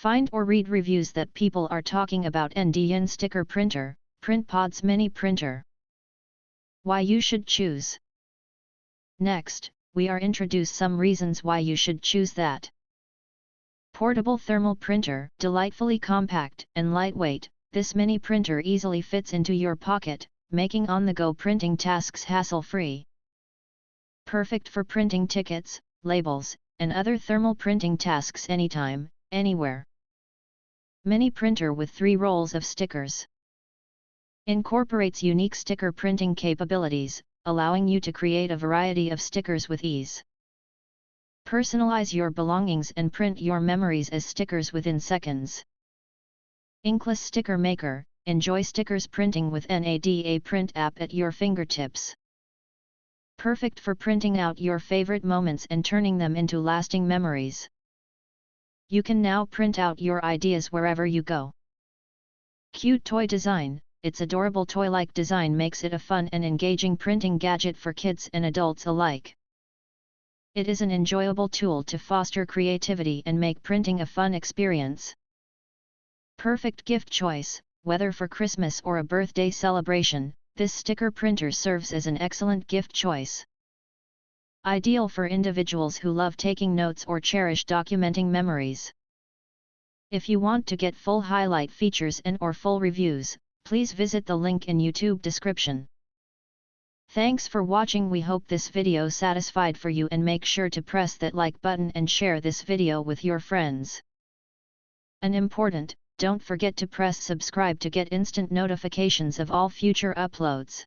Find or read reviews that people are talking about NDYIN Sticker Printer, PrintPods Mini Printer. Why you should choose. Next, we are introduce some reasons why you should choose that. Portable thermal printer, delightfully compact and lightweight, this mini printer easily fits into your pocket, making on-the-go printing tasks hassle-free. Perfect for printing tickets, labels, and other thermal printing tasks anytime, anywhere. Mini printer with 3 rolls of stickers. Incorporates unique sticker printing capabilities, allowing you to create a variety of stickers with ease. Personalize your belongings and print your memories as stickers within seconds. Inkless Sticker Maker, enjoy stickers printing with NDYIN Print app at your fingertips. Perfect for printing out your favorite moments and turning them into lasting memories. You can now print out your ideas wherever you go. Cute toy design, its adorable toy-like design makes it a fun and engaging printing gadget for kids and adults alike. It is an enjoyable tool to foster creativity and make printing a fun experience. Perfect gift choice, whether for Christmas or a birthday celebration, this sticker printer serves as an excellent gift choice. Ideal for individuals who love taking notes or cherish documenting memories. If you want to get full highlight features and/or full reviews, please visit the link in YouTube description. Thanks for watching. We hope this video satisfied for you, and make sure to press that like button and share this video with your friends. And important, don't forget to press subscribe to get instant notifications of all future uploads.